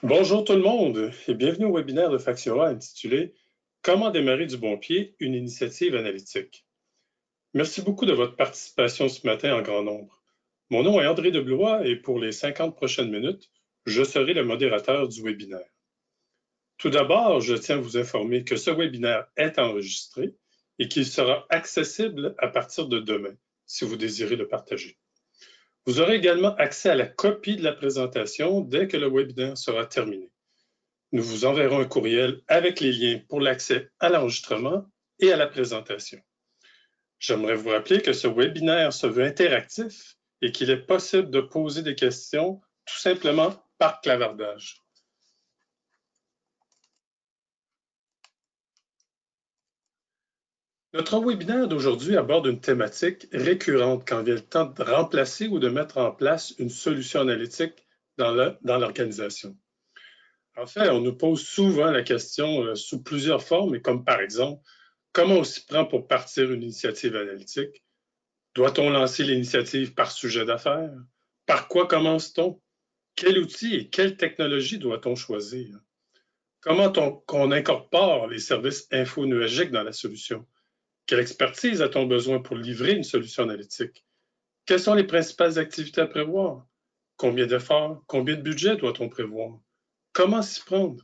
Bonjour tout le monde et bienvenue au webinaire de Factiora intitulé « Comment démarrer du bon pied, une initiative analytique ». Merci beaucoup de votre participation ce matin en grand nombre. Mon nom est André Deblois et pour les 50 prochaines minutes, je serai le modérateur du webinaire. Tout d'abord, je tiens à vous informer que ce webinaire est enregistré et qu'il sera accessible à partir de demain, si vous désirez le partager. Vous aurez également accès à la copie de la présentation dès que le webinaire sera terminé. Nous vous enverrons un courriel avec les liens pour l'accès à l'enregistrement et à la présentation. J'aimerais vous rappeler que ce webinaire se veut interactif et qu'il est possible de poser des questions tout simplement par clavardage. Notre webinaire d'aujourd'hui aborde une thématique récurrente quand vient le temps de remplacer ou de mettre en place une solution analytique dans l'organisation. En fait, on nous pose souvent la question sous plusieurs formes, comme par exemple, comment on s'y prend pour partir une initiative analytique? Doit-on lancer l'initiative par sujet d'affaires? Par quoi commence-t-on? Quel outil et quelle technologie doit-on choisir? Comment qu'on incorpore les services infonuagiques dans la solution? Quelle expertise a-t-on besoin pour livrer une solution analytique? Quelles sont les principales activités à prévoir? Combien d'efforts, combien de budget doit-on prévoir? Comment s'y prendre?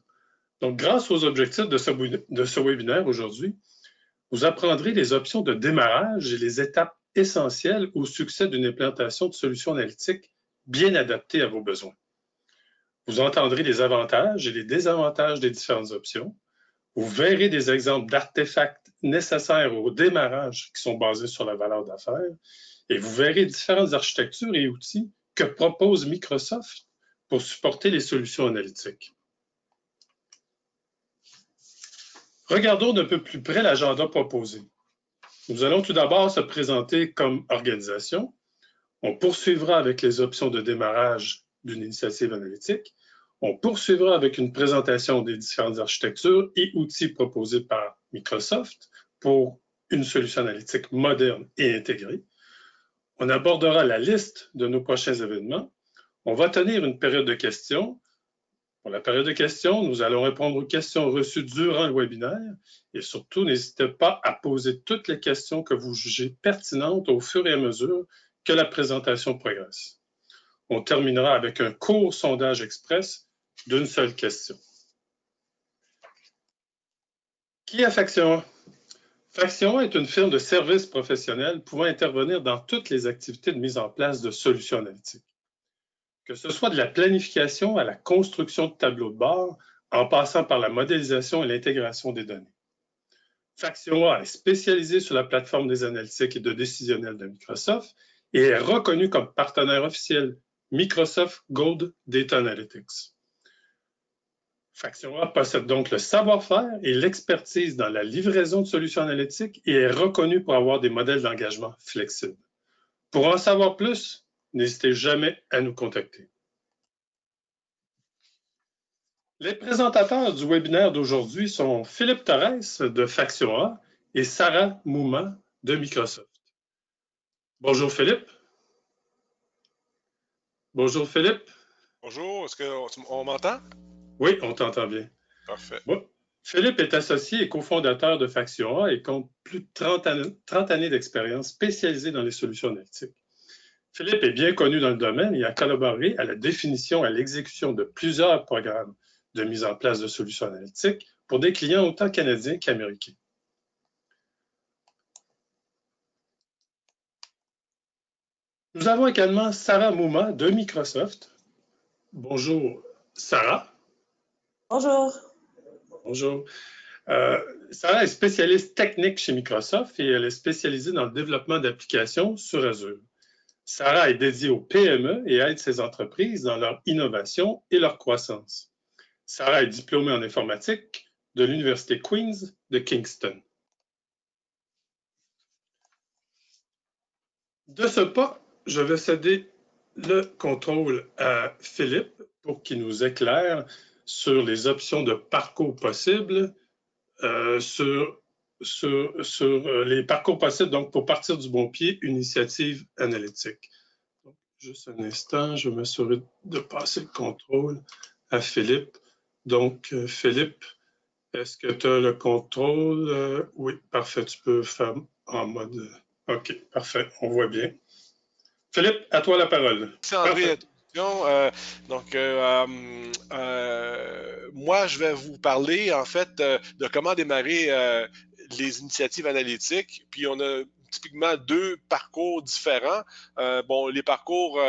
Donc, grâce aux objectifs de ce webinaire aujourd'hui, vous apprendrez les options de démarrage et les étapes essentielles au succès d'une implantation de solutions analytiques bien adaptées à vos besoins. Vous entendrez les avantages et les désavantages des différentes options. Vous verrez des exemples d'artefacts nécessaires au démarrage qui sont basés sur la valeur d'affaires et vous verrez différentes architectures et outils que propose Microsoft pour supporter les solutions analytiques. Regardons d'un peu plus près l'agenda proposé. Nous allons tout d'abord se présenter comme organisation. On poursuivra avec les options de démarrage d'une initiative analytique. On poursuivra avec une présentation des différentes architectures et outils proposés par Microsoft pour une solution analytique moderne et intégrée. On abordera la liste de nos prochains événements. On va tenir une période de questions. Pour la période de questions, nous allons répondre aux questions reçues durant le webinaire et surtout, n'hésitez pas à poser toutes les questions que vous jugez pertinentes au fur et à mesure que la présentation progresse. On terminera avec un court sondage express d'une seule question. Qui est Factiora? Factiora est une firme de services professionnels pouvant intervenir dans toutes les activités de mise en place de solutions analytiques. Que ce soit de la planification à la construction de tableaux de bord, en passant par la modélisation et l'intégration des données. Factiora est spécialisée sur la plateforme des analytiques et de décisionnels de Microsoft et est reconnue comme partenaire officiel Microsoft Gold Data Analytics. Factiora possède donc le savoir-faire et l'expertise dans la livraison de solutions analytiques et est reconnue pour avoir des modèles d'engagement flexibles. Pour en savoir plus, n'hésitez jamais à nous contacter. Les présentateurs du webinaire d'aujourd'hui sont Philippe Torres de Factiora et Sarah Mouma de Microsoft. Bonjour Philippe. Bonjour Philippe. Bonjour, est-ce qu'on m'entend? Oui, on t'entend bien. Parfait. Bon. Philippe est associé et cofondateur de Factiora et compte plus de 30 années d'expérience spécialisée dans les solutions analytiques. Philippe est bien connu dans le domaine et a collaboré à la définition et à l'exécution de plusieurs programmes de mise en place de solutions analytiques pour des clients autant canadiens qu'américains. Nous avons également Sarah Mouma de Microsoft. Bonjour Sarah. Bonjour. Bonjour. Sarah est spécialiste technique chez Microsoft et elle est spécialisée dans le développement d'applications sur Azure. Sarah est dédiée aux PME et aide ces entreprises dans leur innovation et leur croissance. Sarah est diplômée en informatique de l'Université Queen's de Kingston. De ce pas, je vais céder le contrôle à Philippe pour qu'il nous éclaire sur les options de parcours possibles, sur les parcours possibles donc pour partir du bon pied, une initiative analytique. Donc, juste un instant, je vais m'assurer de passer le contrôle à Philippe. Donc, Philippe, est-ce que tu as le contrôle? Oui, parfait, tu peux faire en mode... OK, parfait, on voit bien. Philippe, à toi la parole. Merci André, Parfait. l'introduction. Moi, je vais vous parler en fait de comment démarrer les initiatives analytiques. Puis on a typiquement deux parcours différents. Bon, les parcours,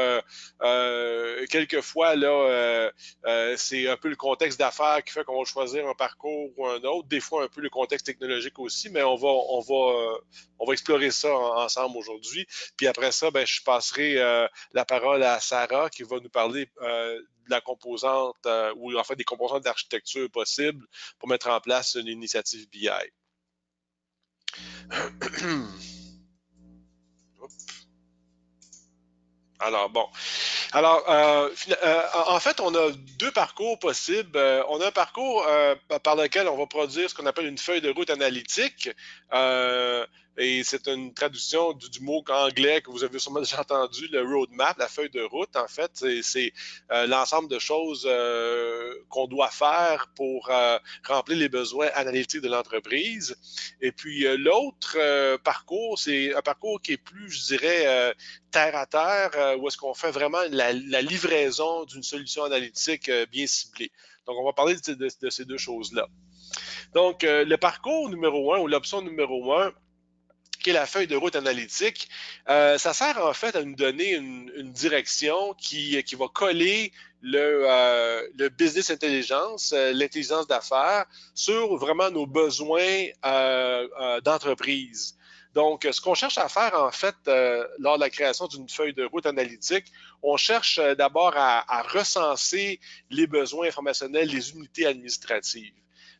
quelquefois, là, c'est un peu le contexte d'affaires qui fait qu'on va choisir un parcours ou un autre. Des fois, un peu le contexte technologique aussi, mais on va explorer ça ensemble aujourd'hui. Puis après ça, ben, je passerai la parole à Sarah qui va nous parler de la composante ou en fait des composantes d'architecture possibles pour mettre en place une initiative BI. Alors, bon. Alors, en fait, on a deux parcours possibles. On a un parcours par lequel on va produire ce qu'on appelle une feuille de route analytique. Et c'est une traduction du mot anglais que vous avez sûrement déjà entendu, le roadmap, la feuille de route. En fait, c'est l'ensemble de choses qu'on doit faire pour remplir les besoins analytiques de l'entreprise. Et puis, l'autre parcours, c'est un parcours qui est plus, je dirais, terre à terre, où est-ce qu'on fait vraiment la livraison d'une solution analytique bien ciblée. Donc, on va parler de ces deux choses-là. Donc, le parcours numéro 1 ou l'option numéro 1, qui est la feuille de route analytique, ça sert en fait à nous donner une direction qui va coller le business intelligence, l'intelligence d'affaires, sur vraiment nos besoins d'entreprise. Donc, ce qu'on cherche à faire, en fait, lors de la création d'une feuille de route analytique, on cherche d'abord à recenser les besoins informationnels des unités administratives.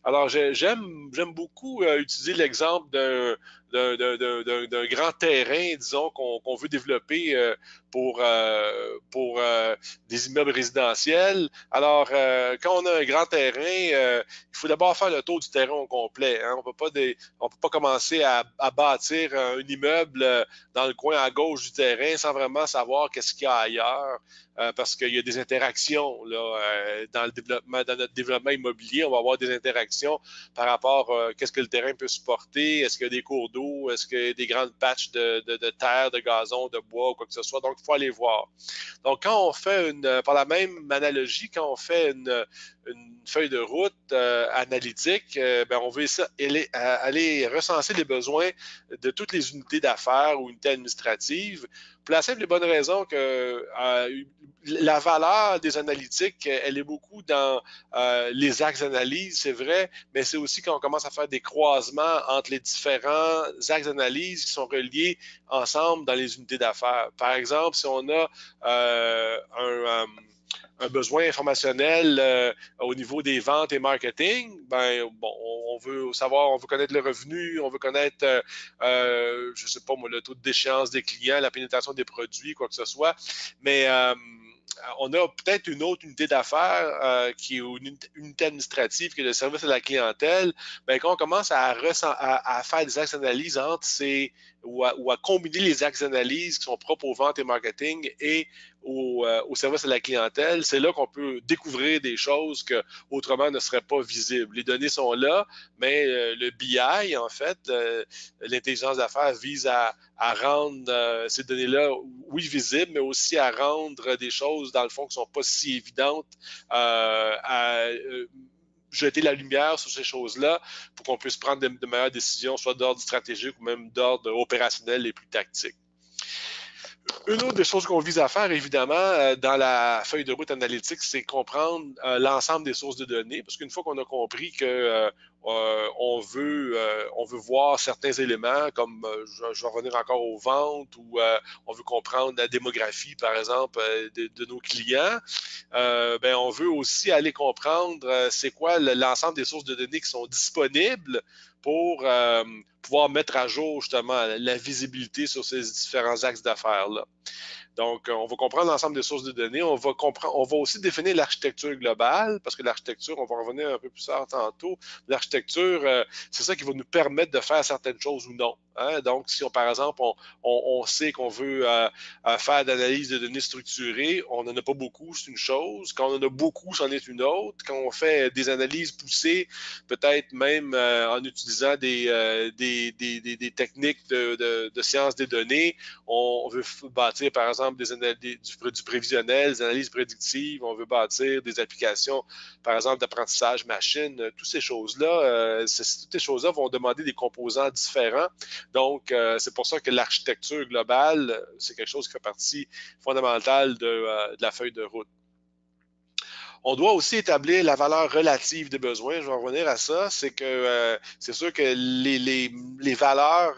Alors, j'aime beaucoup utiliser l'exemple d'un grand terrain, disons, qu'on veut développer pour des immeubles résidentiels. Alors, quand on a un grand terrain, il faut d'abord faire le tour du terrain au complet. Hein. On peut pas commencer à bâtir un immeuble dans le coin à gauche du terrain sans vraiment savoir qu'est-ce qu'il y a ailleurs. Parce qu'il y a des interactions là, dans notre développement immobilier, on va avoir des interactions par rapport à qu'est-ce que le terrain peut supporter, est-ce qu'il y a des cours d'eau, est-ce qu'il y a des grandes patches de terre, de gazon, de bois ou quoi que ce soit. Donc, il faut aller voir. Donc, quand on fait par la même analogie, quand on fait une feuille de route analytique, ben, on veut aller recenser les besoins de toutes les unités d'affaires ou unités administratives pour la simple et bonne raison que la valeur des analytiques, elle est beaucoup dans les axes d'analyse, c'est vrai, mais c'est aussi quand on commence à faire des croisements entre les différents axes d'analyse qui sont reliés ensemble dans les unités d'affaires. Par exemple, si on a un besoin informationnel au niveau des ventes et marketing, ben bon, on veut savoir, on veut connaître le revenu, on veut connaître, je sais pas moi, le taux de déchéance des clients, la pénétration des produits, quoi que ce soit. Mais on a peut-être une autre unité d'affaires qui est une unité administrative qui est le service à la clientèle. Ben, quand on commence à faire des axes d'analyse entre ces ou à combiner les axes d'analyse qui sont propres aux ventes et marketing et au service à la clientèle, c'est là qu'on peut découvrir des choses que autrement ne seraient pas visibles. Les données sont là, mais le BI, en fait, l'intelligence d'affaires vise à rendre ces données-là, oui, visibles, mais aussi à rendre des choses, dans le fond, qui ne sont pas si évidentes, à jeter la lumière sur ces choses-là pour qu'on puisse prendre de meilleures décisions, soit d'ordre stratégique ou même d'ordre opérationnel et plus tactique. Une autre des choses qu'on vise à faire, évidemment, dans la feuille de route analytique, c'est comprendre l'ensemble des sources de données, parce qu'une fois qu'on a compris que on veut voir certains éléments, comme je vais revenir encore aux ventes, ou on veut comprendre la démographie, par exemple, de nos clients, ben, on veut aussi aller comprendre c'est quoi l'ensemble des sources de données qui sont disponibles pouvoir mettre à jour justement la visibilité sur ces différents axes d'affaires-là. Donc, on va comprendre l'ensemble des sources de données. On va aussi définir l'architecture globale, parce que l'architecture, on va revenir un peu plus tard tantôt. L'architecture, c'est ça qui va nous permettre de faire certaines choses ou non. Hein? Donc, si par exemple, on sait qu'on veut faire d'analyse de données structurées, on n'en a pas beaucoup, c'est une chose. Quand on en a beaucoup, c'en est une autre. Quand on fait des analyses poussées, peut-être même en utilisant des techniques de sciences des données, on veut bâtir, par exemple, du prévisionnel, des analyses prédictives, on veut bâtir des applications, par exemple, d'apprentissage machine, toutes ces choses-là, toutes ces choses-là vont demander des composants différents. Donc, c'est pour ça que l'architecture globale, c'est quelque chose qui fait partie fondamentale de la feuille de route. On doit aussi établir la valeur relative des besoins. Je vais revenir à ça. C'est que c'est sûr que les valeurs,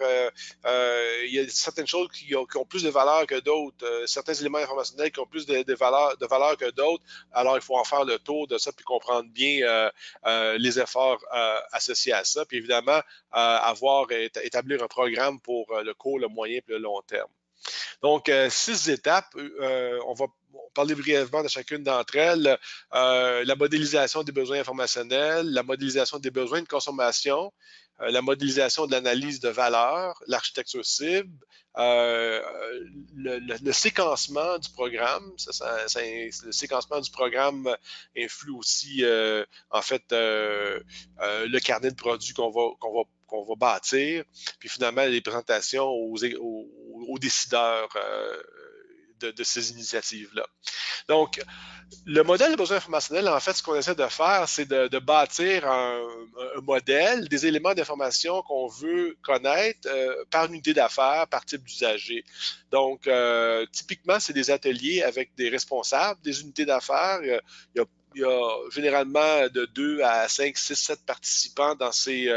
il y a certaines choses qui ont plus de valeur que d'autres, certains éléments informationnels qui ont plus de valeur que d'autres. Alors, il faut en faire le tour de ça puis comprendre bien les efforts associés à ça. Puis évidemment, établir un programme pour le court, le moyen et le long terme. Donc, 6 étapes. On va parler brièvement de chacune d'entre elles. La modélisation des besoins informationnels, la modélisation des besoins de consommation, la modélisation de l'analyse de valeur, l'architecture cible, le séquencement du programme. Le séquencement du programme influe aussi, en fait, le carnet de produits qu'on va bâtir, puis finalement les présentations aux décideurs de ces initiatives-là. Donc, le modèle de besoin informationnel, en fait, ce qu'on essaie de faire, c'est de bâtir un modèle, des éléments d'information qu'on veut connaître par unité d'affaires, par type d'usager. Donc, typiquement, c'est des ateliers avec des responsables des unités d'affaires. Il y a généralement de 2 à 5, 6, 7 participants dans ces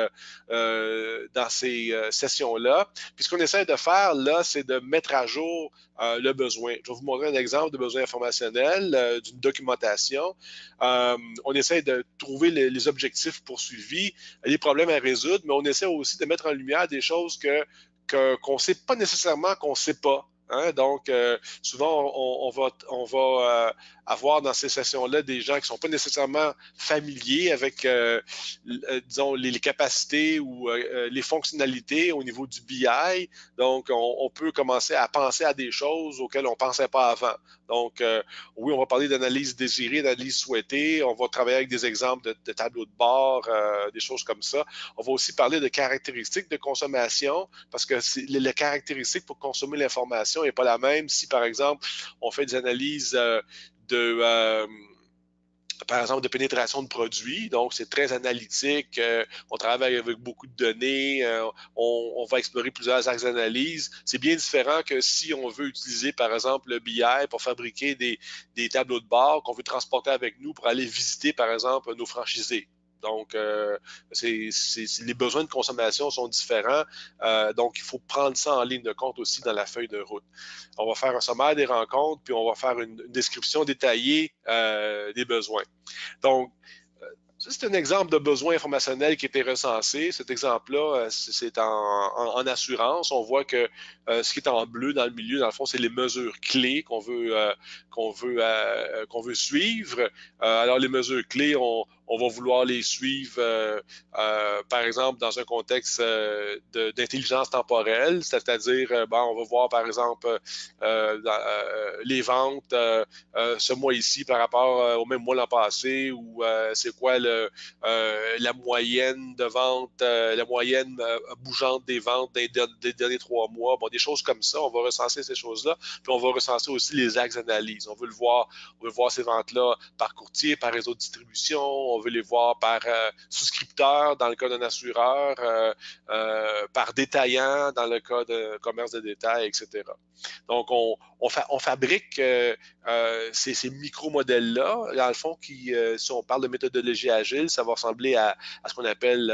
sessions-là. Puis ce qu'on essaie de faire, là, c'est de mettre à jour le besoin. Je vais vous montrer un exemple de besoin informationnel, d'une documentation. On essaie de trouver les objectifs poursuivis, les problèmes à résoudre, mais on essaie aussi de mettre en lumière des choses qu'on ne sait pas nécessairement qu'on ne sait pas. Hein? Donc, souvent, on va avoir dans ces sessions-là des gens qui ne sont pas nécessairement familiers avec, disons, les capacités ou les fonctionnalités au niveau du BI. Donc, on peut commencer à penser à des choses auxquelles on ne pensait pas avant. Donc, oui, on va parler d'analyse désirée, d'analyse souhaitée. On va travailler avec des exemples de tableaux de bord, des choses comme ça. On va aussi parler de caractéristiques de consommation parce que les caractéristiques pour consommer l'information n'est pas la même si, par exemple, on fait des analyses par exemple, de pénétration de produits. Donc, c'est très analytique. On travaille avec beaucoup de données. On va explorer plusieurs axes d'analyse. C'est bien différent que si on veut utiliser, par exemple, le BI pour fabriquer des tableaux de bord qu'on veut transporter avec nous pour aller visiter, par exemple, nos franchisés. Donc, les besoins de consommation sont différents. Donc, il faut prendre ça en ligne de compte aussi dans la feuille de route. On va faire un sommaire des rencontres, puis on va faire une description détaillée des besoins. Donc, ça, c'est un exemple de besoin informationnel qui a été recensé. Cet exemple-là, c'est en assurance. On voit que ce qui est en bleu dans le milieu, dans le fond, c'est les mesures clés qu'on veut suivre. Alors, les mesures clés, on va vouloir les suivre, par exemple, dans un contexte d'intelligence temporelle, c'est-à-dire, on va voir, par exemple, les ventes ce mois ici par rapport au même mois l'an passé, ou c'est quoi la moyenne de vente, la moyenne bougeante des ventes des derniers 3 mois. Bon, des choses comme ça, on va recenser ces choses-là, puis on va recenser aussi les axes d'analyse. On veut voir ces ventes-là par courtier, par réseau de distribution, on veut les voir par souscripteur dans le cas d'un assureur, par détaillant dans le cas de commerce de détail, etc. Donc, on fabrique ces micro-modèles-là, dans le fond, si on parle de méthodologie agile, ça va ressembler à ce qu'on appelle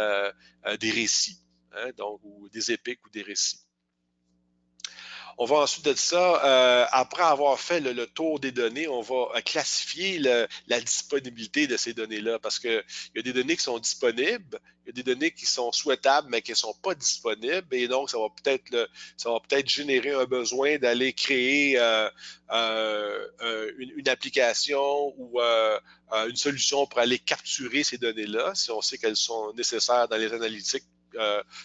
des récits, hein, donc, ou des épiques ou des récits. On va ensuite de ça, après avoir fait le tour des données, on va classifier la disponibilité de ces données-là parce qu'il y a des données qui sont disponibles, il y a des données qui sont souhaitables mais qui ne sont pas disponibles et donc ça va peut-être générer un besoin d'aller créer une application ou une solution pour aller capturer ces données-là si on sait qu'elles sont nécessaires dans les analytiques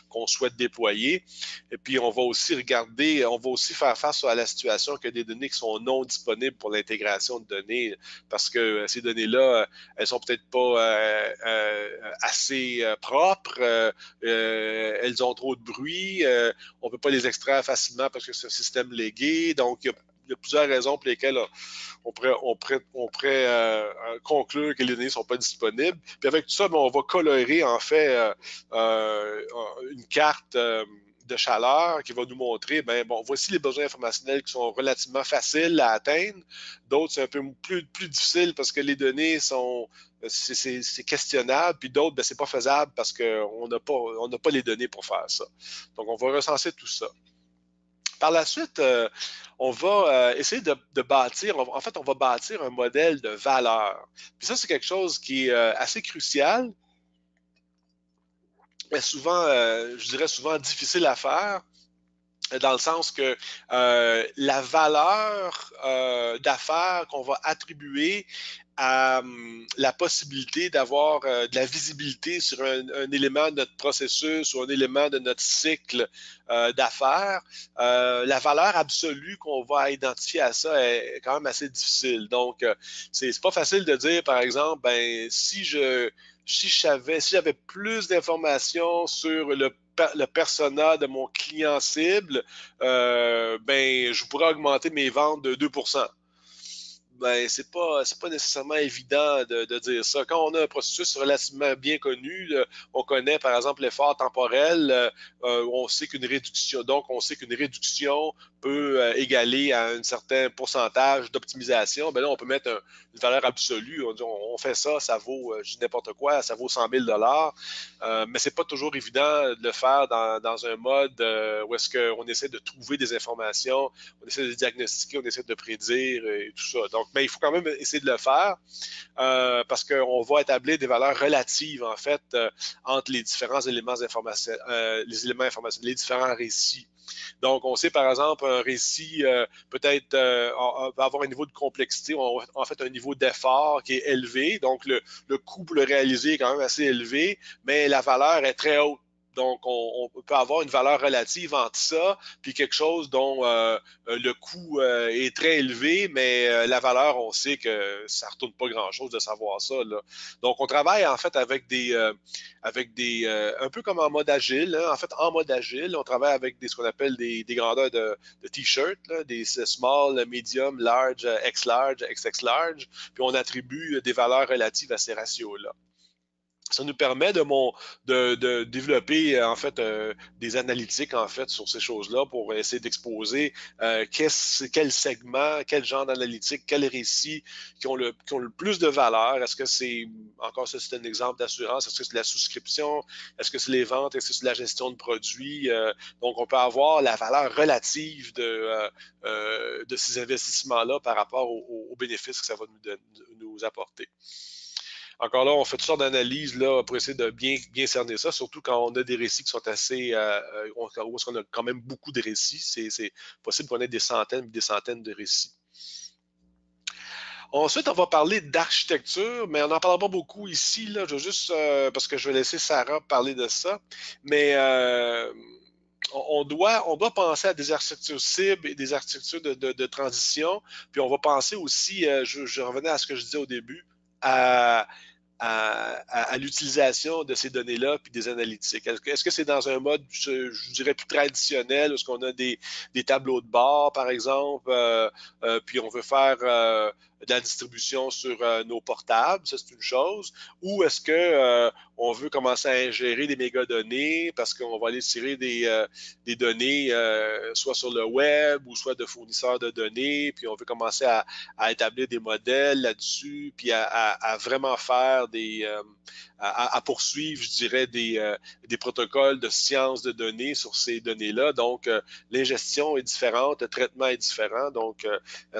qu'on souhaite déployer. Et puis, on va aussi regarder, on va aussi faire face à la situation qu'il y a des données qui sont non disponibles pour l'intégration de données parce que ces données-là, elles sont peut-être pas assez propres, elles ont trop de bruit, on ne peut pas les extraire facilement parce que c'est un système légué. Donc, il y a plusieurs raisons pour lesquelles on pourrait conclure que les données ne sont pas disponibles. Puis avec tout ça, ben, on va colorer en fait une carte de chaleur qui va nous montrer, ben bon, voici les besoins informationnels qui sont relativement faciles à atteindre. D'autres, c'est un peu plus difficile parce que les données sont c'est questionnable, puis d'autres, ben, c'est pas faisable parce qu'on n'a pas les données pour faire ça. Donc, on va recenser tout ça. Par la suite, on va essayer de bâtir, en fait, on va bâtir un modèle de valeur. Puis ça, c'est quelque chose qui est assez crucial, mais souvent, je dirais souvent difficile à faire, dans le sens que la valeur d'affaires qu'on va attribuer à la possibilité d'avoir de la visibilité sur un élément de notre processus ou un élément de notre cycle d'affaires, la valeur absolue qu'on va identifier à ça est quand même assez difficile. Donc, c'est pas facile de dire, par exemple, ben si j'avais plus d'informations sur le persona de mon client cible, ben, je pourrais augmenter mes ventes de 2%. Ben, c'est pas nécessairement évident de dire ça. Quand on a un processus relativement bien connu, là, on connaît par exemple l'effort temporel, on sait qu'une réduction, donc on sait qu'une réduction peut égaler à un certain pourcentage d'optimisation. Ben là, on peut mettre une valeur absolue. On dit on fait ça, ça vaut, je dis n'importe quoi, ça vaut 100 000 mais c'est pas toujours évident de le faire dans un mode où est-ce qu'on essaie de trouver des informations, on essaie de diagnostiquer, on essaie de prédire et tout ça. Donc, mais il faut quand même essayer de le faire parce qu'on va établir des valeurs relatives, en fait, entre les différents éléments informationnels, les différents récits. Donc, on sait par exemple un récit peut-être va avoir un niveau de complexité, en fait un niveau d'effort qui est élevé. Donc, le coût pour le réaliser est quand même assez élevé, mais la valeur est très haute. Donc, on peut avoir une valeur relative entre ça, puis quelque chose dont le coût est très élevé, mais la valeur, on sait que ça ne retourne pas grand-chose de savoir ça, là. Donc, on travaille en fait un peu comme en mode agile, hein. En fait, en mode agile, on travaille avec ce qu'on appelle des grandeurs de t-shirt, des small, medium, large, X-large, XX large, puis on attribue des valeurs relatives à ces ratios-là. Ça nous permet de développer en fait des analytiques en fait sur ces choses-là pour essayer d'exposer quel segment, quel genre d'analytique, quel récit qui ont le plus de valeur. Est-ce que c'est, encore ça c'est un exemple d'assurance, est-ce que c'est la souscription, est-ce que c'est les ventes, est-ce que c'est la gestion de produits. Donc on peut avoir la valeur relative de ces investissements-là par rapport aux bénéfices que ça va nous apporter. Encore là, on fait toutes sortes d'analyses là, pour essayer de bien cerner ça, surtout quand on a des récits qui sont assez. Où est-ce qu'on a quand même beaucoup de récits. C'est possible qu'on ait des centaines de récits. Ensuite, on va parler d'architecture, mais on n'en parlera pas beaucoup ici. Là. Je veux juste, parce que je vais laisser Sarah parler de ça. Mais on doit penser à des architectures cibles et des architectures de transition. Puis on va penser aussi, je revenais à ce que je disais au début, à l'utilisation de ces données-là puis des analytiques. Est-ce que c'est dans un mode, je dirais, plus traditionnel, où est-ce qu'on a des tableaux de bord, par exemple, puis on veut faire de la distribution sur nos portables, ça c'est une chose, ou est-ce que on veut commencer à ingérer des mégadonnées parce qu'on va aller tirer des données soit sur le web ou soit de fournisseurs de données, puis on veut commencer à établir des modèles là-dessus, puis à vraiment faire à poursuivre, je dirais, des protocoles de science de données sur ces données-là. Donc, l'ingestion est différente, le traitement est différent. Donc,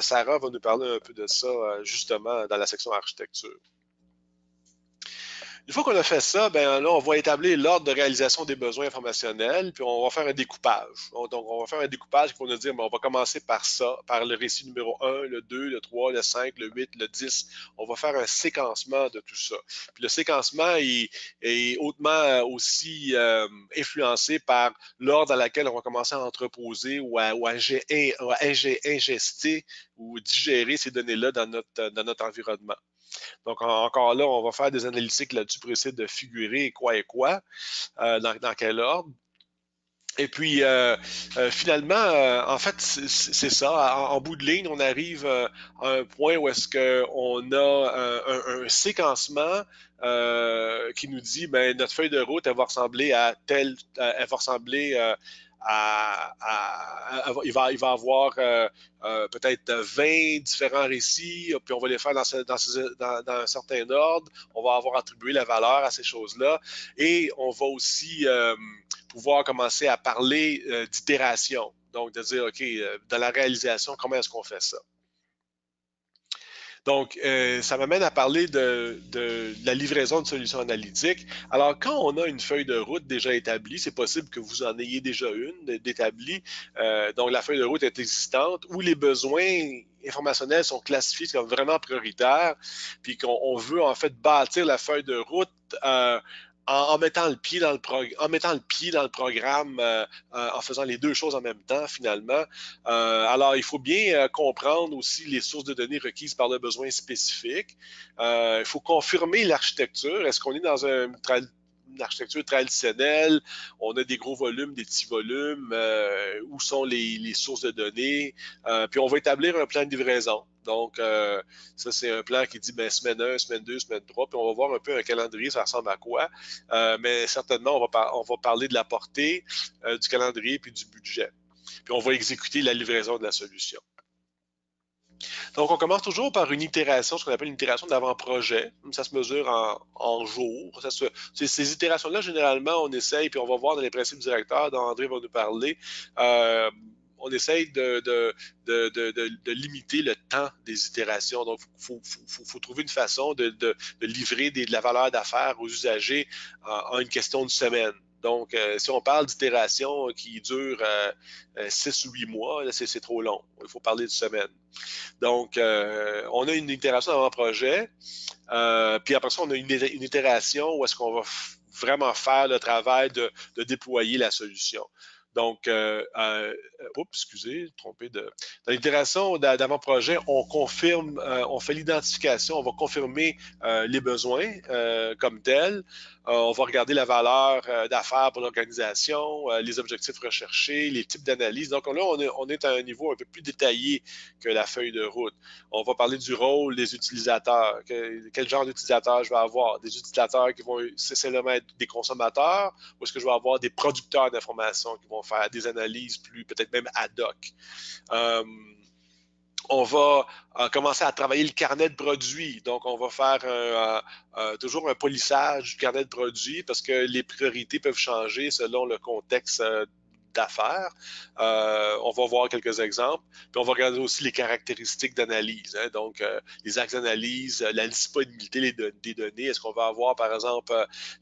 Sarah va nous parler un peu de ça, justement, dans la section architecture. Une fois qu'on a fait ça, ben là, on va établir l'ordre de réalisation des besoins informationnels, puis on va faire un découpage. Donc, on va faire un découpage pour nous dire, ben, on va commencer par ça, par le récit numéro 1, le 2, le 3, le 5, le 8, le 10. On va faire un séquencement de tout ça. Puis le séquencement est hautement aussi influencé par l'ordre dans lequel on va commencer à entreposer ou à ingester ou digérer ces données-là dans notre environnement. Donc, encore là, on va faire des analytiques là-dessus pour essayer de figurer quoi, dans quel ordre. Et puis, finalement, en fait, c'est ça. En bout de ligne, on arrive à un point où est-ce qu'on a un séquencement qui nous dit, ben, notre feuille de route, elle va ressembler à elle va ressembler il va avoir peut-être 20 différents récits, puis on va les faire dans un certain ordre. On va avoir attribué la valeur à ces choses-là. Et on va aussi pouvoir commencer à parler d'itération. Donc, de dire, OK, dans la réalisation, comment est-ce qu'on fait ça? Donc, ça m'amène à parler de la livraison de solutions analytiques. Alors, quand on a une feuille de route déjà établie, c'est possible que vous en ayez déjà une d'établie. Donc, la feuille de route est existante, où les besoins informationnels sont classifiés comme vraiment prioritaires, puis qu'on veut en fait bâtir la feuille de route en mettant le pied dans le programme, en faisant les deux choses en même temps, finalement. Alors, il faut bien comprendre aussi les sources de données requises par le besoin spécifique. Il faut confirmer l'architecture. Est-ce qu'on est dans une architecture traditionnelle? On a des gros volumes, des petits volumes. Où sont les sources de données? Puis on va établir un plan de livraison. Donc, ça, c'est un plan qui dit ben, semaine 1, semaine 2, semaine 3, puis on va voir un peu un calendrier, ça ressemble à quoi. Mais certainement, on va parler de la portée, du calendrier, puis du budget. Puis on va exécuter la livraison de la solution. Donc, on commence toujours par une itération, ce qu'on appelle une itération d'avant-projet. Ça se mesure en jours. Ces itérations-là, généralement, on essaye, puis on va voir dans les principes directeurs, dont André va nous parler, on essaye de limiter le temps des itérations. Donc, il faut trouver une façon de livrer de la valeur d'affaires aux usagers en une question de semaine. Donc, si on parle d'itération qui dure 6 ou 8 mois, c'est trop long. Il faut parler de semaines. Donc, on a une itération avant-projet, puis après ça, on a une itération où est-ce qu'on va vraiment faire le travail de déployer la solution. Donc, excusez, trompé de. Dans l'itération d'avant-projet, on confirme, on fait l'identification, on va confirmer les besoins comme tels. On va regarder la valeur d'affaires pour l'organisation, les objectifs recherchés, les types d'analyse. Donc là, on est à un niveau un peu plus détaillé que la feuille de route. On va parler du rôle des utilisateurs. Quel genre d'utilisateurs je vais avoir? Des utilisateurs qui vont essentiellement être des consommateurs ou est-ce que je vais avoir des producteurs d'informations qui vont faire des analyses plus peut-être même ad hoc? On va commencer à travailler le carnet de produits. Donc, on va faire toujours un polissage du carnet de produits parce que les priorités peuvent changer selon le contexte d'affaires. On va voir quelques exemples. Puis on va regarder aussi les caractéristiques d'analyse. Hein, donc, les axes d'analyse, la disponibilité des données. Est-ce qu'on va avoir, par exemple,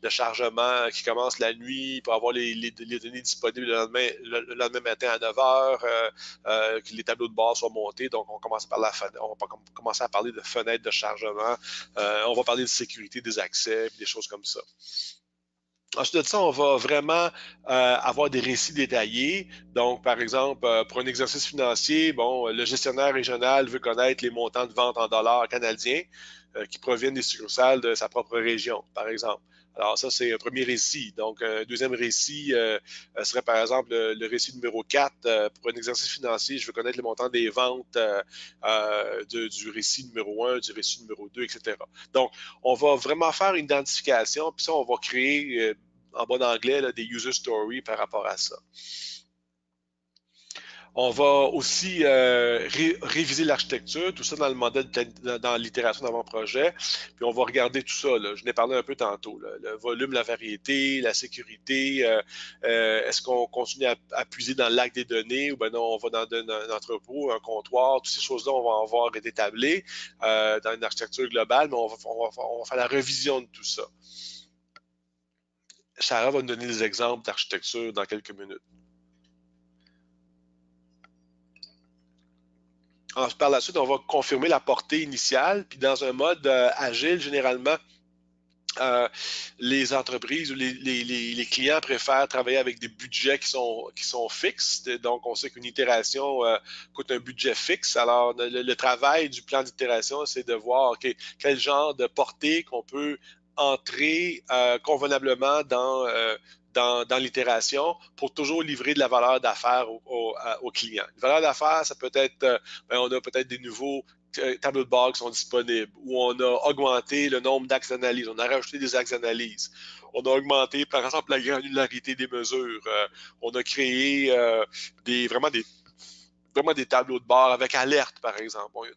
le chargement qui commence la nuit pour avoir les données disponibles le lendemain matin à 9 heures, que les tableaux de bord soient montés. Donc, on va commencer à parler de fenêtres de chargement. On va parler de sécurité des accès, des choses comme ça. Ensuite de ça, on va vraiment avoir des récits détaillés. Donc, par exemple, pour un exercice financier, bon, le gestionnaire régional veut connaître les montants de vente en dollars canadiens. qui proviennent des succursales de sa propre région, par exemple. Alors ça, c'est un premier récit. Donc, un deuxième récit serait par exemple le récit numéro 4. Pour un exercice financier, je veux connaître le montant des ventes du récit numéro 1, du récit numéro 2, etc. Donc, on va vraiment faire une identification, puis ça, on va créer, en bon anglais, là, des user stories par rapport à ça. On va aussi réviser l'architecture, tout ça dans le modèle, dans l'itération d'avant-projet. Puis on va regarder tout ça. Là. Je n'ai parlé un peu tantôt. Là. Le volume, la variété, la sécurité. Est-ce qu'on continue à puiser dans le lac des données ou ben non, on va dans un entrepôt, un comptoir. Toutes ces choses-là, on va en voir établies dans une architecture globale, mais on va faire la revision de tout ça. Sarah va nous donner des exemples d'architecture dans quelques minutes. Par la suite, on va confirmer la portée initiale, puis dans un mode agile, généralement, les entreprises ou les clients préfèrent travailler avec des budgets qui sont fixes. Donc, on sait qu'une itération coûte un budget fixe. Alors, le travail du plan d'itération, c'est de voir okay, quel genre de portée qu'on peut entrer convenablement dans l'itération pour toujours livrer de la valeur d'affaires aux clients. Une valeur d'affaires, ça peut être, on a peut-être des nouveaux tableaux de bord qui sont disponibles, où on a augmenté le nombre d'axes d'analyse, on a rajouté des axes d'analyse, on a augmenté, par exemple, la granularité des mesures, on a créé vraiment des tableaux de bord avec alerte, par exemple.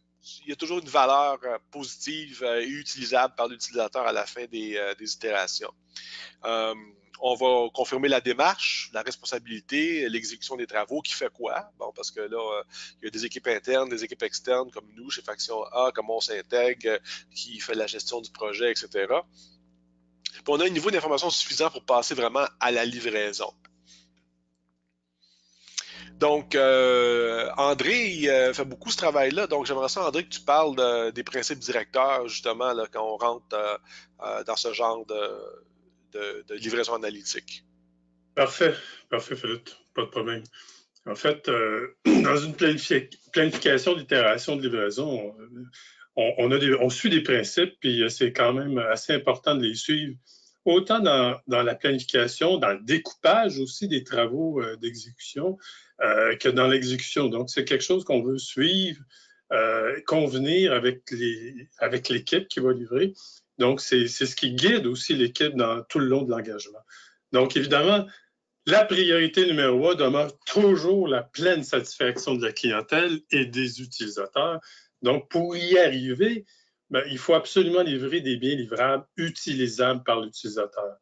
Il y a toujours une valeur positive et utilisable par l'utilisateur à la fin des itérations. On va confirmer la démarche, la responsabilité, l'exécution des travaux, qui fait quoi? Bon, parce que là, il y a des équipes internes, des équipes externes comme nous, chez Faction A, comme on s'intègre, qui fait la gestion du projet, etc. Puis on a un niveau d'information suffisant pour passer vraiment à la livraison. Donc, André, il fait beaucoup ce travail-là. Donc, j'aimerais ça, André, que tu parles des principes directeurs, justement, là, quand on rentre dans ce genre de livraison analytique. Parfait, Philippe, pas de problème. En fait, dans une planification d'itération de livraison, on suit des principes, puis c'est quand même assez important de les suivre, autant dans la planification, dans le découpage aussi des travaux d'exécution, que dans l'exécution. Donc, c'est quelque chose qu'on veut suivre, convenir avec l'équipe qui va livrer. Donc, c'est ce qui guide aussi l'équipe dans tout le long de l'engagement. Donc, évidemment, la priorité numéro 1 demeure toujours la pleine satisfaction de la clientèle et des utilisateurs. Donc, pour y arriver, il faut absolument livrer des biens livrables utilisables par l'utilisateur.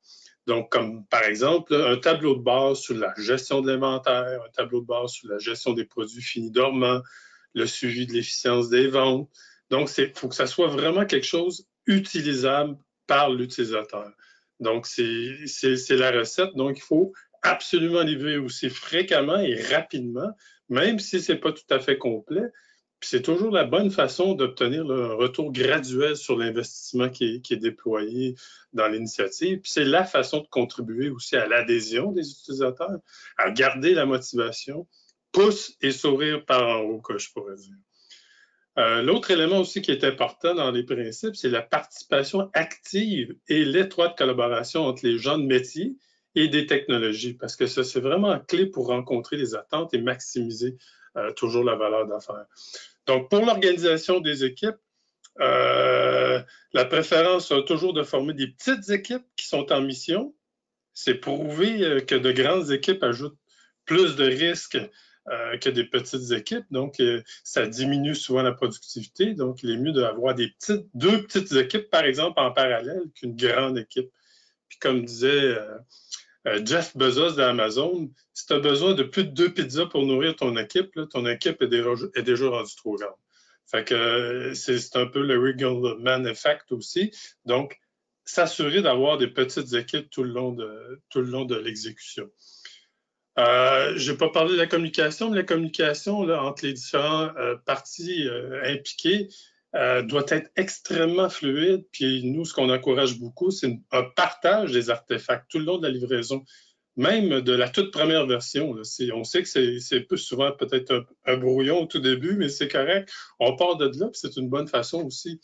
Donc, comme par exemple, un tableau de bord sur la gestion de l'inventaire, un tableau de bord sur la gestion des produits finis dormants, le suivi de l'efficience des ventes. Donc, il faut que ça soit vraiment quelque chose utilisable par l'utilisateur. Donc, c'est la recette. Donc, il faut absolument livrer aussi fréquemment et rapidement, même si ce n'est pas tout à fait complet. Puis c'est toujours la bonne façon d'obtenir un retour graduel sur l'investissement qui est déployé dans l'initiative. Puis c'est la façon de contribuer aussi à l'adhésion des utilisateurs, à garder la motivation, pouce et sourire par en haut, que je pourrais dire. L'autre élément aussi qui est important dans les principes, c'est la participation active et l'étroite collaboration entre les gens de métier et des technologies, parce que ça, c'est vraiment clé pour rencontrer les attentes et maximiser toujours la valeur d'affaires. Donc, pour l'organisation des équipes, la préférence sera toujours de former des petites équipes qui sont en mission. C'est prouvé que de grandes équipes ajoutent plus de risques que des petites équipes. Donc, ça diminue souvent la productivité. Donc, il est mieux d'avoir deux petites équipes, par exemple, en parallèle qu'une grande équipe. Puis, comme disait Jeff Bezos d'Amazon, si tu as besoin de plus de 2 pizzas pour nourrir ton équipe est déjà rendue trop grande. Fait que c'est un peu le Riggleman Effect aussi. Donc, s'assurer d'avoir des petites équipes tout le long de l'exécution. Je n'ai pas parlé de la communication, mais la communication là, entre les différentes parties impliquées doit être extrêmement fluide. Puis nous, ce qu'on encourage beaucoup, c'est un partage des artefacts tout le long de la livraison, même de la toute première version. Là. On sait que c'est souvent peut-être un brouillon au tout début, mais c'est correct. On part de là, puis c'est une bonne façon aussi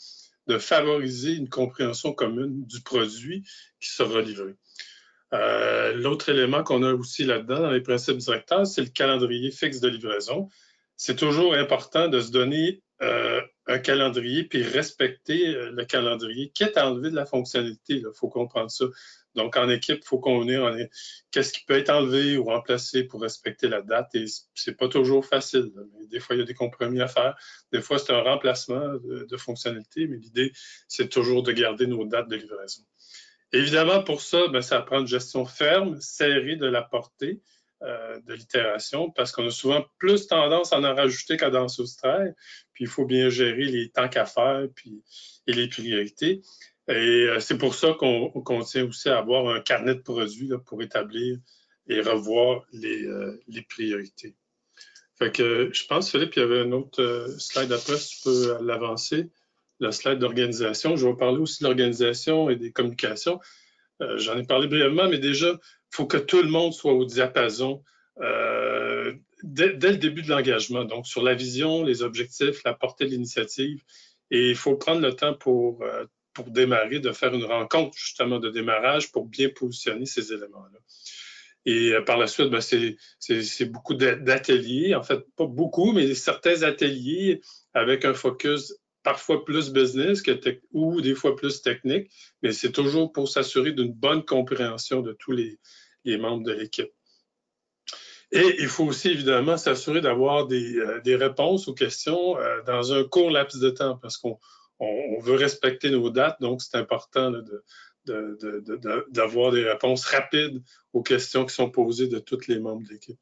de favoriser une compréhension commune du produit qui sera livré. L'autre élément qu'on a aussi là-dedans, dans les principes directeurs, c'est le calendrier fixe de livraison. C'est toujours important de se donner un calendrier puis respecter le calendrier, quitte à enlever de la fonctionnalité. Il faut comprendre ça. Donc, en équipe, il faut convenir qu'est-ce qui peut être enlevé ou remplacé pour respecter la date. Et c'est pas toujours facile. Mais des fois, il y a des compromis à faire. Des fois, c'est un remplacement de fonctionnalité, mais l'idée, c'est toujours de garder nos dates de livraison. Évidemment, pour ça, ça prend une gestion ferme, serrée de la portée de l'itération, parce qu'on a souvent plus tendance à en rajouter qu'à d'en soustraire. Puis, il faut bien gérer les temps qu'à faire et les priorités. Et c'est pour ça qu'on tient aussi à avoir un carnet de produits là, pour établir et revoir les priorités. Fait que je pense, Philippe, il y avait un autre slide après, si tu peux l'avancer. Le slide d'organisation. Je vais parler aussi de l'organisation et des communications. J'en ai parlé brièvement, mais déjà, il faut que tout le monde soit au diapason dès le début de l'engagement. Donc, sur la vision, les objectifs, la portée de l'initiative. Et il faut prendre le temps pour démarrer, de faire une rencontre justement de démarrage pour bien positionner ces éléments-là. Et par la suite, c'est beaucoup d'ateliers, en fait, pas beaucoup, mais certains ateliers avec un focus parfois plus business ou des fois plus technique, mais c'est toujours pour s'assurer d'une bonne compréhension de tous les membres de l'équipe. Et il faut aussi évidemment s'assurer d'avoir des réponses aux questions dans un court laps de temps parce qu'on veut respecter nos dates, donc c'est important là, d'avoir des réponses rapides aux questions qui sont posées de tous les membres de l'équipe.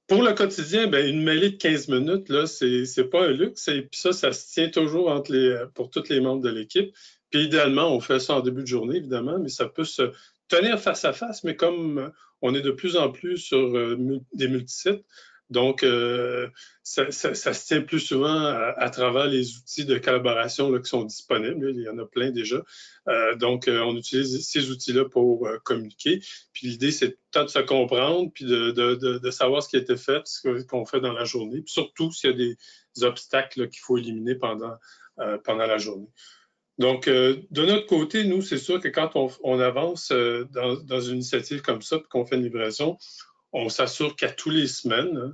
Pour le quotidien, une mêlée de 15 minutes, là, c'est pas un luxe. Et puis ça se tient toujours pour tous les membres de l'équipe. Puis idéalement, on fait ça en début de journée, évidemment, mais ça peut se tenir face à face. Mais comme on est de plus en plus sur des multisites, donc ça se tient plus souvent à travers les outils de collaboration là, qui sont disponibles. Il y en a plein déjà. Donc, on utilise ces outils-là pour communiquer. Puis l'idée, c'est tant de se comprendre, puis de savoir ce qui a été fait, ce qu'on fait dans la journée, puis surtout s'il y a des obstacles qu'il faut éliminer pendant la journée. Donc, de notre côté, nous, c'est sûr que quand on avance dans une initiative comme ça, puis qu'on fait une livraison, on s'assure qu'à tous les semaines,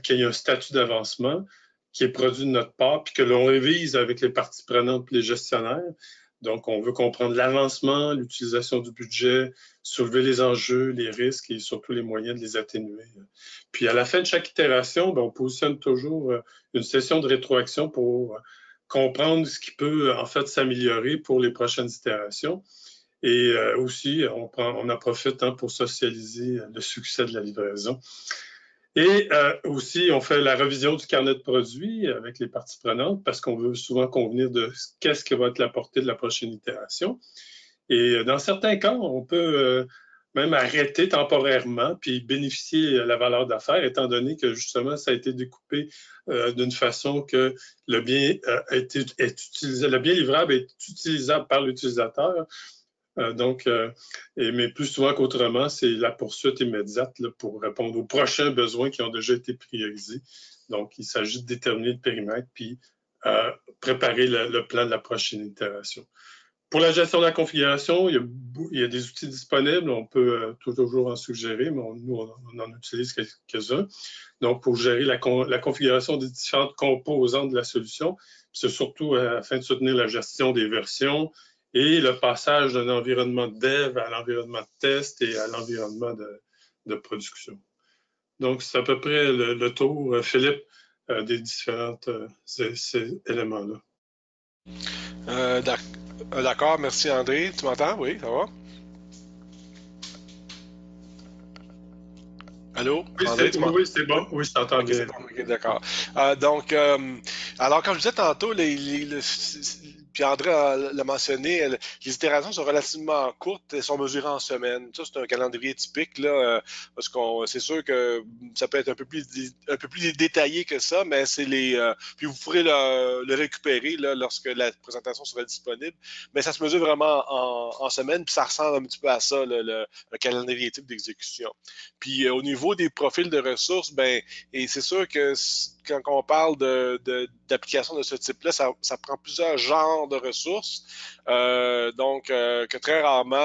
qu'il y ait un statut d'avancement qui est produit de notre part, puis que l'on révise avec les parties prenantes et les gestionnaires. Donc, on veut comprendre l'avancement, l'utilisation du budget, soulever les enjeux, les risques et surtout les moyens de les atténuer. Puis, à la fin de chaque itération, on positionne toujours une session de rétroaction pour comprendre ce qui peut en fait s'améliorer pour les prochaines itérations. Et aussi, on en profite pour socialiser le succès de la livraison. Et aussi, on fait la revision du carnet de produits avec les parties prenantes parce qu'on veut souvent convenir de qu'est-ce qui va être la portée de la prochaine itération. Et dans certains cas, on peut même arrêter temporairement puis bénéficier de la valeur d'affaires, étant donné que justement, ça a été découpé d'une façon que le bien est utilisé, le bien livrable est utilisable par l'utilisateur. Mais plus souvent qu'autrement, c'est la poursuite immédiate là, pour répondre aux prochains besoins qui ont déjà été priorisés. Donc, il s'agit de déterminer le périmètre puis préparer le plan de la prochaine itération. Pour la gestion de la configuration, il y a des outils disponibles. On peut toujours en suggérer, mais nous, on en utilise quelques-uns. Donc, pour gérer la configuration des différentes composantes de la solution, c'est surtout afin de soutenir la gestion des versions, et le passage d'un environnement de dev à l'environnement de test et à l'environnement de production. Donc, c'est à peu près le tour, Philippe, des différents ces éléments-là. D'accord, merci André. Tu m'entends? Oui, ça va? Allô? Oui, André, oui, c'est bon. Oui, je t'entends bien. Okay, d'accord. Donc, alors, comme je disais tantôt, puis André l'a mentionné, les itérations sont relativement courtes et sont mesurées en semaines. Ça, c'est un calendrier typique, là, parce qu'on, c'est sûr que ça peut être un peu plus détaillé que ça, mais c'est puis vous pourrez le récupérer là, lorsque la présentation sera disponible. Mais ça se mesure vraiment en semaines, puis ça ressemble un petit peu à ça, le calendrier type d'exécution. Puis au niveau des profils de ressources, et c'est sûr que quand on parle d'applications de ce type-là, ça prend plusieurs genres de ressources. Donc, que très rarement,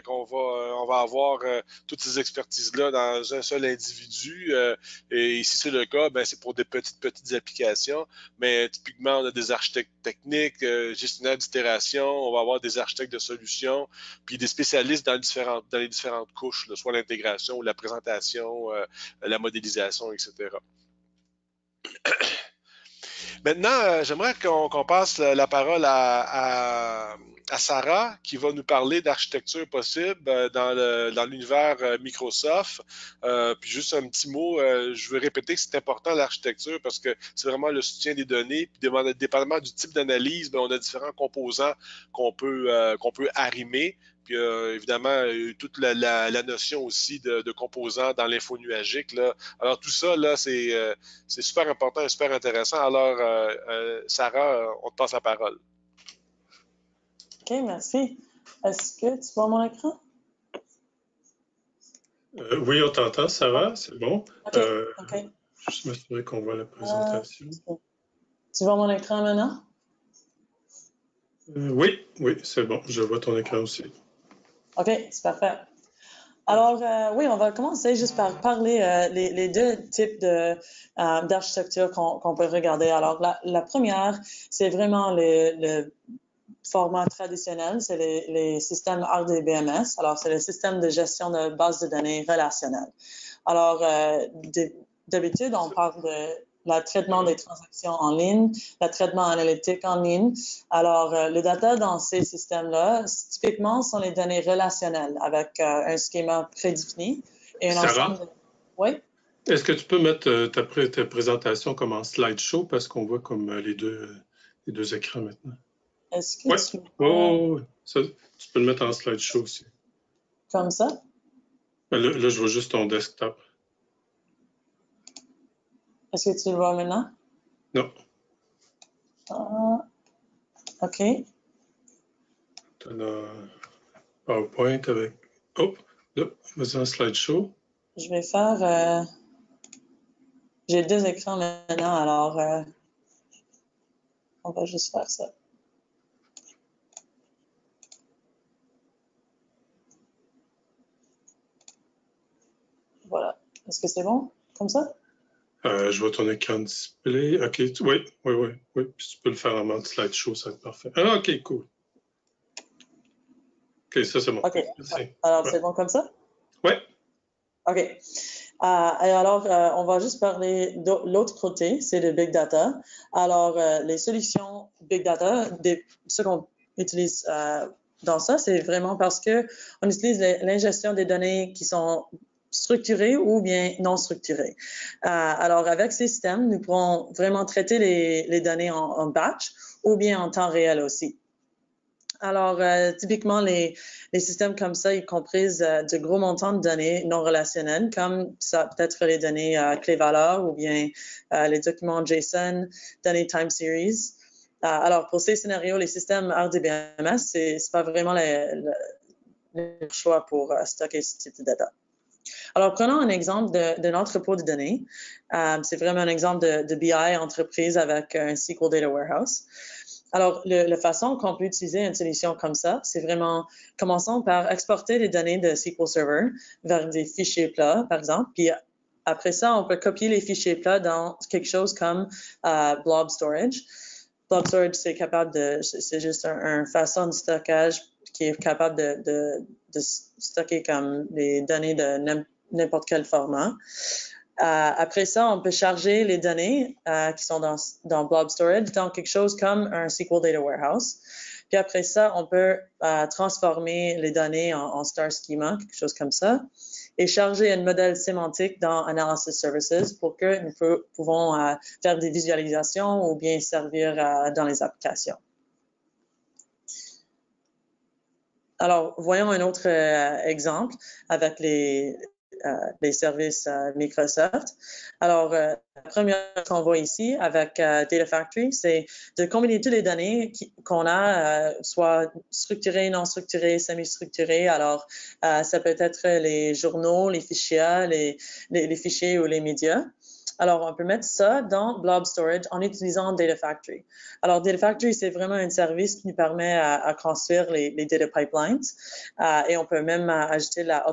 on va avoir toutes ces expertises-là dans un seul individu. Et si c'est le cas, ben, c'est pour des petites applications. Mais typiquement, on a des architectes techniques, gestionnaires d'itération, on va avoir des architectes de solutions, puis des spécialistes dans les différentes couches, là, soit l'intégration ou la présentation, la modélisation, etc. Maintenant, j'aimerais qu'on passe la parole à Sarah, qui va nous parler d'architecture possible dans l'univers Microsoft. Puis juste un petit mot, je veux répéter que c'est important l'architecture parce que c'est vraiment le soutien des données. Puis dépendamment du type d'analyse, ben, on a différents composants qu'on peut arrimer. Puis évidemment, toute la notion aussi de composants dans l'info nuagique, là. Alors tout ça, là, c'est super important et super intéressant. Alors, Sarah, on te passe la parole. OK, merci. Est-ce que tu vois mon écran? Oui, on t'entend, Sarah, c'est bon. OK, OK. Juste m'assurer qu'on voit la présentation. Tu vois mon écran maintenant? Oui, c'est bon. Je vois ton écran aussi. OK, c'est parfait. Alors, oui, on va commencer juste par parler les deux types d'architecture qu'on peut regarder. Alors, la première, c'est vraiment le format traditionnel, c'est les systèmes RDBMS. Alors, c'est le système de gestion de bases de données relationnelles. Alors, d'habitude, on parle de le traitement des transactions en ligne, le traitement analytique en ligne. Alors, le data dans ces systèmes-là, typiquement, sont les données relationnelles avec un schéma prédéfini et un ensemble de... Oui? Est-ce que tu peux mettre ta présentation comme en slideshow parce qu'on voit comme les deux écrans maintenant? Est-ce que tu... tu peux le mettre en slideshow aussi. Comme ça? Là, je vois juste ton desktop. Est-ce que tu le vois maintenant? Non. OK. Tu as PowerPoint avec... Oh, là, vas-y en slideshow. Je vais faire... J'ai deux écrans maintenant, alors on va juste faire ça. Voilà. Est-ce que c'est bon comme ça? Je vois ton écran display. OK, oui. Puis tu peux le faire en mode slideshow, ça va être parfait. Ah, OK, cool. OK, ça c'est bon. OK. Alors, c'est bon comme ça? Oui. OK. Et alors, on va juste parler de l'autre côté, c'est le Big Data. Alors, les solutions Big Data, ce qu'on utilise dans ça, c'est vraiment parce qu'on utilise l'ingestion des données qui sont structurées ou bien non structurées. Alors, avec ces systèmes, nous pourrons vraiment traiter les données en batch ou bien en temps réel aussi. Alors, typiquement, les systèmes comme ça, ils comprisent de gros montants de données non relationnelles, comme ça peut-être les données clés-valeurs ou bien les documents JSON, données time series. Alors, pour ces scénarios, les systèmes RDBMS, c'est pas vraiment le choix pour stocker ce type de data. Alors, prenons un exemple d'un entrepôt de données. C'est vraiment un exemple de BI entreprise avec un SQL Data Warehouse. Alors, la façon qu'on peut utiliser une solution comme ça, c'est vraiment, commençons par exporter les données de SQL Server vers des fichiers plats, par exemple, puis après ça, on peut copier les fichiers plats dans quelque chose comme Blob Storage. Blob Storage, c'est juste une façon de stockage qui est capable de stocker comme les données de n'importe quel format. Après ça, on peut charger les données qui sont dans Blob Storage dans quelque chose comme un SQL Data Warehouse. Puis après ça, on peut transformer les données en star schema, quelque chose comme ça, et charger un modèle sémantique dans Analysis Services pour que nous pouvons faire des visualisations ou bien servir dans les applications. Alors, voyons un autre exemple avec les services Microsoft. Alors, la première qu'on voit ici avec Data Factory, c'est de combiner toutes les données qu'on a, soit structurées, non structurées, semi-structurées. Alors, ça peut être les journaux, les fichiers, les fichiers ou les médias. Alors, on peut mettre ça dans Blob Storage en utilisant Data Factory. Alors, Data Factory, c'est vraiment un service qui nous permet à construire les data pipelines et on peut même ajouter de la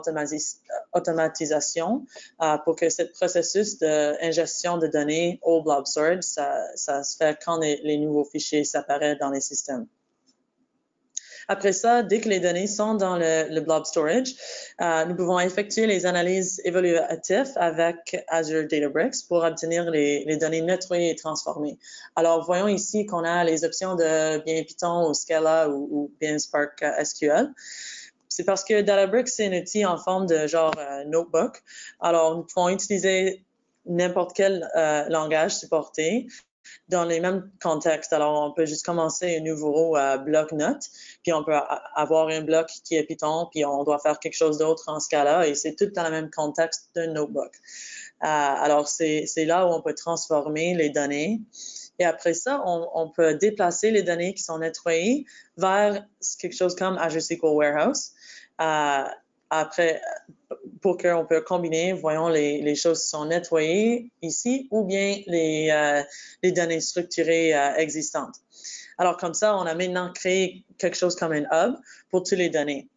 automatisation pour que ce processus d'ingestion de données au Blob Storage, ça se fait quand les nouveaux fichiers s'apparaissent dans les systèmes. Après ça, dès que les données sont dans le Blob Storage, nous pouvons effectuer les analyses évaluatives avec Azure Databricks pour obtenir les données nettoyées et transformées. Alors, voyons ici qu'on a les options de bien Python ou Scala ou bien Spark SQL. C'est parce que Databricks, c'est un outil en forme de genre notebook. Alors, nous pouvons utiliser n'importe quel langage supporté dans les mêmes contextes. Alors, on peut juste commencer un nouveau bloc-notes, puis on peut avoir un bloc qui est Python, puis on doit faire quelque chose d'autre en Scala, et c'est tout dans le même contexte d'un notebook. Alors, c'est là où on peut transformer les données. Et après ça, on peut déplacer les données qui sont nettoyées vers quelque chose comme Azure SQL Warehouse. Après, pour qu'on peut combiner, voyons, les choses qui sont nettoyées ici ou bien les données structurées existantes. Alors, comme ça, on a maintenant créé quelque chose comme un hub pour toutes les données.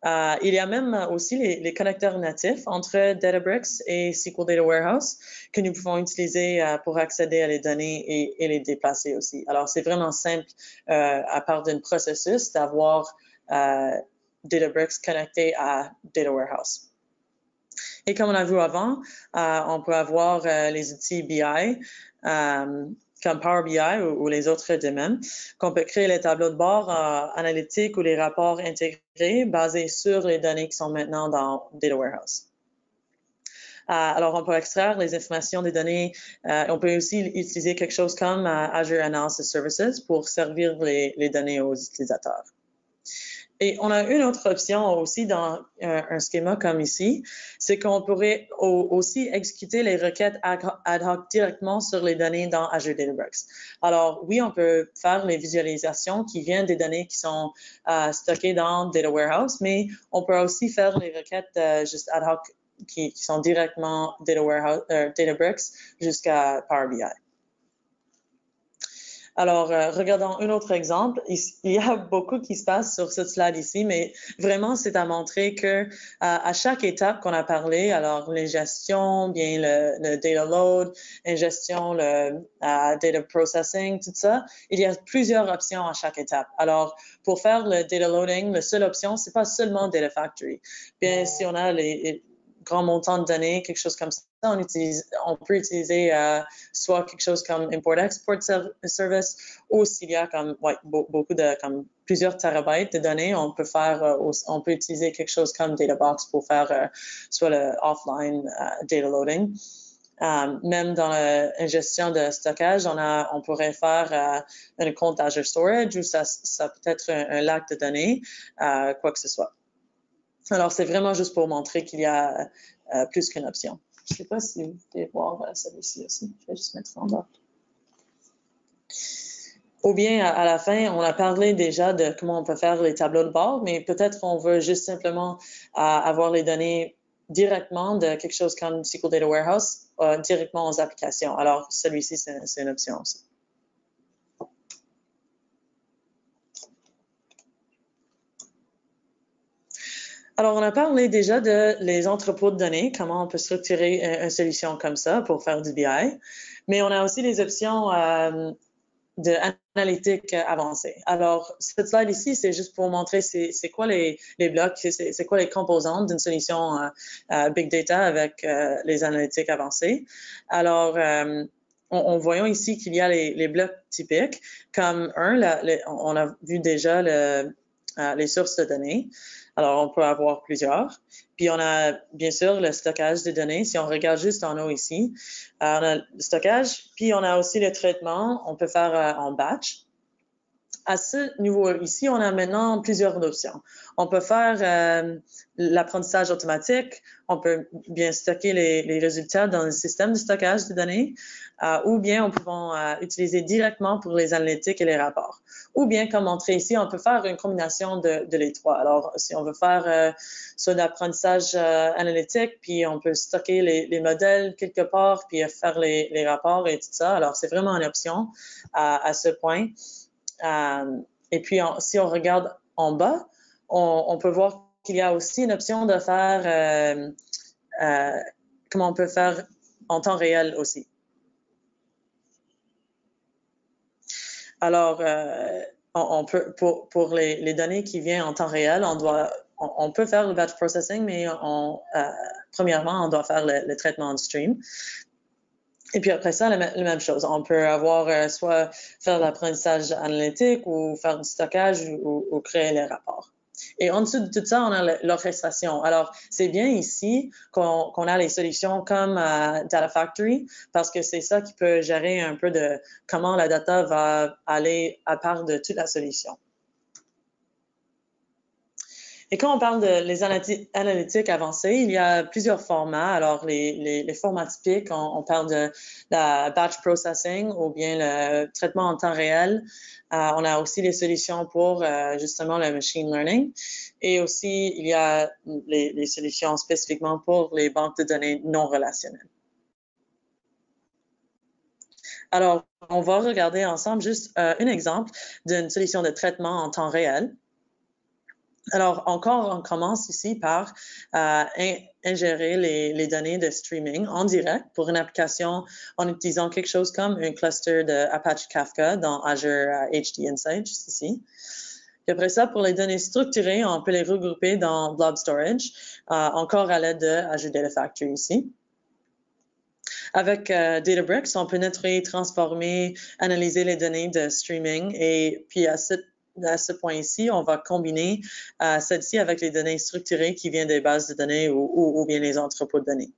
Il y a même aussi les connecteurs natifs entre Databricks et SQL Data Warehouse que nous pouvons utiliser pour accéder à les données et les déplacer aussi. Alors, c'est vraiment simple à part d'un processus d'avoir Databricks connecté à Data Warehouse. Et comme on a vu avant, on peut avoir les outils BI comme Power BI ou les autres de même, qu'on peut créer les tableaux de bord analytiques ou les rapports intégrés basés sur les données qui sont maintenant dans Data Warehouse. Alors, on peut extraire les informations des données. On peut aussi utiliser quelque chose comme Azure Analysis Services pour servir les données aux utilisateurs. Et on a une autre option aussi dans un schéma comme ici, c'est qu'on pourrait aussi exécuter les requêtes ad hoc directement sur les données dans Azure Databricks. Alors oui, on peut faire les visualisations qui viennent des données qui sont stockées dans Data Warehouse, mais on peut aussi faire les requêtes juste ad hoc qui sont directement Databricks jusqu'à Power BI. Alors, regardons un autre exemple. Il y a beaucoup qui se passe sur cette slide ici, mais vraiment, c'est à montrer que à chaque étape qu'on a parlé, alors l'ingestion, bien le data load, ingestion, le data processing, tout ça, il y a plusieurs options à chaque étape. Alors, pour faire le data loading, la seule option, c'est pas seulement Data Factory. Bien, si on a les grands montants de données, quelque chose comme ça, on peut utiliser soit quelque chose comme Import-Export Service ou s'il y a comme beaucoup de comme plusieurs terabytes de données, on peut utiliser quelque chose comme Databox pour faire soit le offline data loading. Même dans l'ingestion de stockage, on pourrait faire un compte Azure Storage ou ça peut être un lac de données, quoi que ce soit. Alors, c'est vraiment juste pour montrer qu'il y a plus qu'une option. Je ne sais pas si vous pouvez voir celui-ci aussi. Je vais juste mettre en bas. Ou bien, à la fin, on a parlé déjà de comment on peut faire les tableaux de bord, mais peut-être on veut juste simplement avoir les données directement de quelque chose comme SQL Data Warehouse directement aux applications. Alors, celui-ci, c'est une option aussi. Alors, on a parlé déjà de les entrepôts de données, comment on peut structurer une solution comme ça pour faire du BI, mais on a aussi des options d'analytique avancée. Alors, cette slide ici, c'est juste pour montrer c'est quoi les blocs, c'est quoi les composantes d'une solution Big Data avec les analytiques avancées. Alors, on voyons ici qu'il y a les blocs typiques, comme on a vu déjà les sources de données. Alors, on peut avoir plusieurs. Puis, on a, bien sûr, le stockage des données. Si on regarde juste en haut ici, on a le stockage. Puis, on a aussi le traitement. On peut faire en batch. à ce niveau ici, on a maintenant plusieurs options. On peut faire l'apprentissage automatique, on peut bien stocker les résultats dans le système de stockage de données, ou bien on peut utiliser directement pour les analytiques et les rapports. Ou bien, comme montré ici, on peut faire une combinaison de les trois. Alors, si on veut faire soit l'apprentissage analytique, puis on peut stocker les modèles quelque part, puis faire les rapports et tout ça. Alors, c'est vraiment une option à ce point. Et puis, si on regarde en bas, on peut voir qu'il y a aussi une option de faire comment on peut faire en temps réel aussi. Alors, on peut, pour les données qui viennent en temps réel, on peut faire le batch processing, mais premièrement, on doit faire le traitement de stream. Et puis après ça, la même chose. On peut avoir soit faire l'apprentissage analytique ou faire du stockage ou créer les rapports. Et en dessous de tout ça, on a l'orchestration. Alors, c'est bien ici qu'on a les solutions comme Data Factory, parce que c'est ça qui peut gérer un peu de comment la data va aller à part de toute la solution. Et quand on parle de les analytiques avancées, il y a plusieurs formats. Alors, les formats typiques, on parle de la batch processing ou bien le traitement en temps réel. On a aussi les solutions pour justement le machine learning. Et aussi, il y a les solutions spécifiquement pour les banques de données non relationnelles. Alors, on va regarder ensemble juste un exemple d'une solution de traitement en temps réel. Alors, encore, on commence ici par ingérer les données de streaming en direct pour une application en utilisant quelque chose comme un cluster de Apache Kafka dans Azure HD Insight, juste ici. Puis après ça, pour les données structurées, on peut les regrouper dans Blob Storage, encore à l'aide de Azure Data Factory ici. Avec Databricks, on peut nettoyer, transformer, analyser les données de streaming et puis à ce point ici, on va combiner celle-ci avec les données structurées qui viennent des bases de données ou bien les entrepôts de données.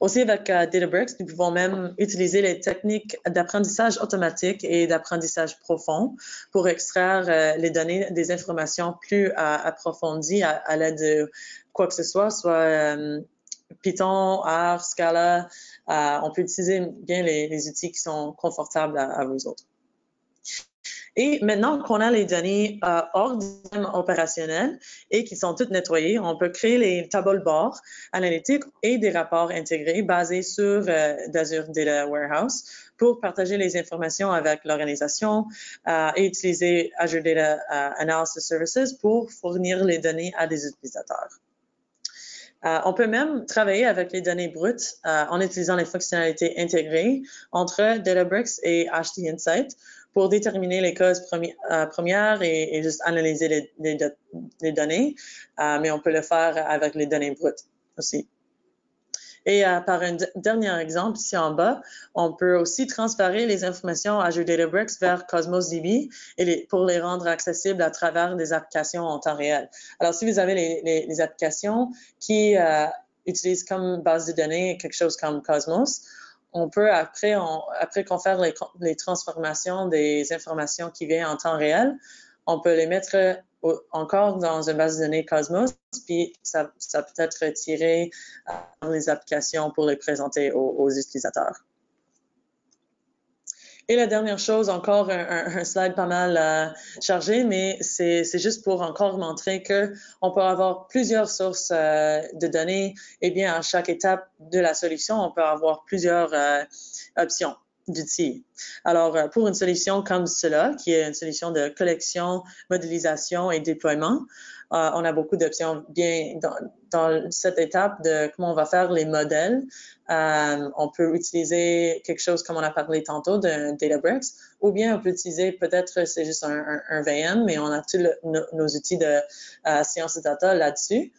Aussi, avec Databricks, nous pouvons même utiliser les techniques d'apprentissage automatique et d'apprentissage profond pour extraire les données des informations plus approfondies à l'aide de quoi que ce soit Python, R, Scala. On peut utiliser bien les outils qui sont confortables à vous autres. Et maintenant qu'on a les données hors du système opérationnel et qui sont toutes nettoyées, on peut créer les tableaux de bord analytiques et des rapports intégrés basés sur d'Azure Data Warehouse pour partager les informations avec l'organisation et utiliser Azure Data Analysis Services pour fournir les données à des utilisateurs. On peut même travailler avec les données brutes en utilisant les fonctionnalités intégrées entre Databricks et HD Insight pour déterminer les causes premières et juste analyser les données, mais on peut le faire avec les données brutes aussi. Et par un dernier exemple, ici en bas, on peut aussi transférer les informations Azure Databricks vers Cosmos DB pour les rendre accessibles à travers des applications en temps réel. Alors, si vous avez les applications qui utilisent comme base de données quelque chose comme Cosmos, on peut, après qu'on fasse les transformations des informations qui viennent en temps réel, on peut les mettre encore dans une base de données Cosmos, puis ça peut être tiré dans les applications pour les présenter aux utilisateurs. Et la dernière chose, encore un slide pas mal chargé, mais c'est juste pour encore montrer qu'on peut avoir plusieurs sources de données. Et bien, à chaque étape de la solution, on peut avoir plusieurs options d'outils. Alors, pour une solution comme cela, qui est une solution de collection, modélisation et déploiement, on a beaucoup d'options bien dans cette étape de comment on va faire les modèles. On peut utiliser quelque chose comme on a parlé tantôt d'un Databricks, ou bien on peut utiliser peut-être c'est juste un VM, mais on a tous nos outils de sciences de data là-dessus.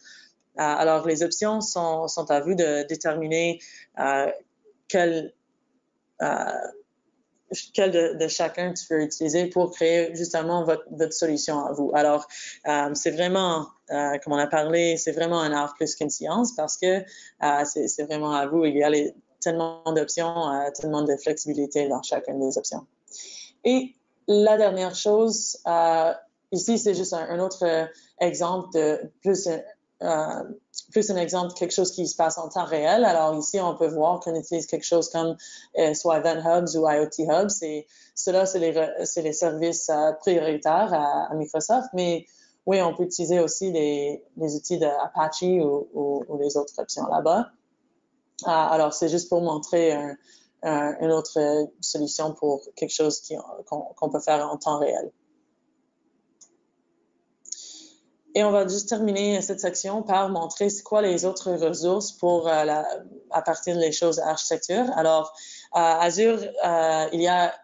Alors, les options sont à vous de déterminer quel de chacun tu peux utiliser pour créer justement votre solution à vous. Alors, c'est vraiment, comme on a parlé, c'est vraiment un art plus qu'une science parce que c'est vraiment à vous. Il y a tellement d'options, tellement de flexibilité dans chacune des options. Et la dernière chose, ici, c'est juste un autre exemple de plus un exemple de quelque chose qui se passe en temps réel. Alors ici, on peut voir qu'on utilise quelque chose comme soit Event Hubs ou IoT Hubs. Cela, c'est les services prioritaires à Microsoft, mais oui, on peut utiliser aussi les outils d'Apache ou les autres options là-bas. Alors, c'est juste pour montrer une autre solution pour quelque chose qu'on peut faire en temps réel. Et on va juste terminer cette section par montrer c'est quoi les autres ressources pour à partir des choses d'architecture. Alors, Azure, il y a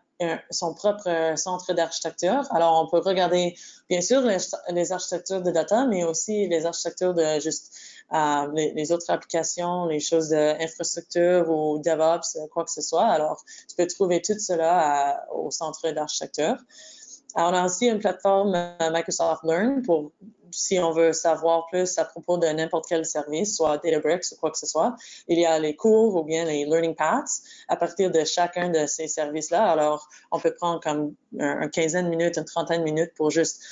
son propre centre d'architecture. Alors, on peut regarder, bien sûr, les architectures de data, mais aussi les architectures de juste les autres applications, les choses d'infrastructure ou DevOps, quoi que ce soit. Alors, tu peux trouver tout cela au centre d'architecture. On a aussi une plateforme Microsoft Learn pour si on veut savoir plus à propos de n'importe quel service, soit Databricks ou quoi que ce soit. Il y a les cours ou bien les learning paths à partir de chacun de ces services-là. Alors, on peut prendre comme une quinzaine de minutes, une trentaine de minutes pour juste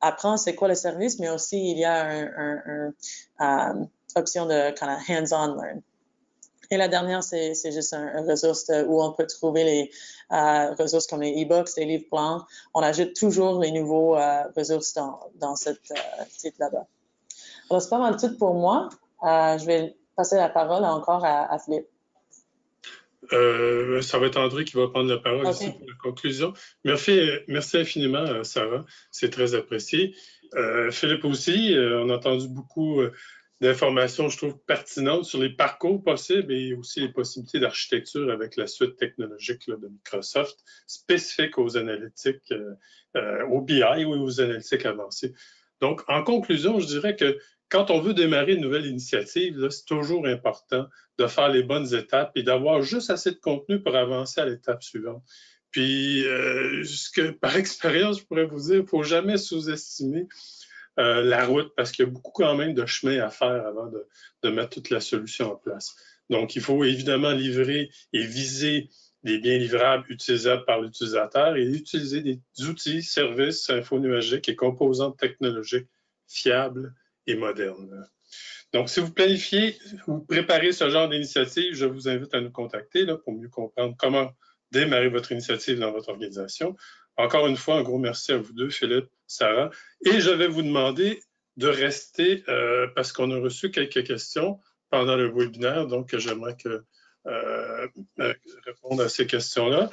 apprendre c'est quoi le service, mais aussi il y a une option de kind of hands-on learn. Et la dernière, c'est juste un ressource où on peut trouver les ressources comme les e-books, les livres blancs. On ajoute toujours les nouveaux ressources dans cette site là-bas. Alors, c'est pas mal tout pour moi. Je vais passer la parole encore à Philippe. Ça va être André qui va prendre la parole ici pour la conclusion. Merci infiniment, Sarah. C'est très apprécié. Philippe aussi, on a entendu beaucoup d'informations, je trouve, pertinentes sur les parcours possibles et aussi les possibilités d'architecture avec la suite technologique là, de Microsoft, spécifique aux analytiques, aux BI ou aux analytiques avancées. Donc, en conclusion, je dirais que quand on veut démarrer une nouvelle initiative, c'est toujours important de faire les bonnes étapes et d'avoir juste assez de contenu pour avancer à l'étape suivante. Puis, par expérience, je pourrais vous dire, il ne faut jamais sous-estimer la route parce qu'il y a beaucoup quand même de chemin à faire avant de mettre toute la solution en place. Donc, il faut évidemment livrer et viser des biens livrables utilisables par l'utilisateur et utiliser des outils, services infonuagiques et composantes technologiques fiables et modernes. Donc, si vous planifiez ou préparez ce genre d'initiative, je vous invite à nous contacter là, pour mieux comprendre comment démarrer votre initiative dans votre organisation. Encore une fois, un gros merci à vous deux, Philippe, Sarah. Et je vais vous demander de rester parce qu'on a reçu quelques questions pendant le webinaire, donc j'aimerais répondre à ces questions-là.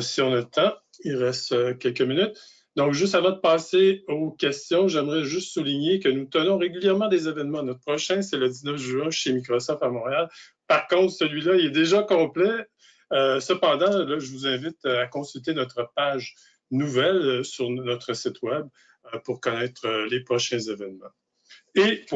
Si on a le temps, il reste quelques minutes. Donc, juste avant de passer aux questions, j'aimerais juste souligner que nous tenons régulièrement des événements. Notre prochain, c'est le 19 juin chez Microsoft à Montréal. Par contre, celui-là, il est déjà complet. Cependant, là, je vous invite à consulter notre page nouvelle sur notre site web pour connaître les prochains événements. Et pour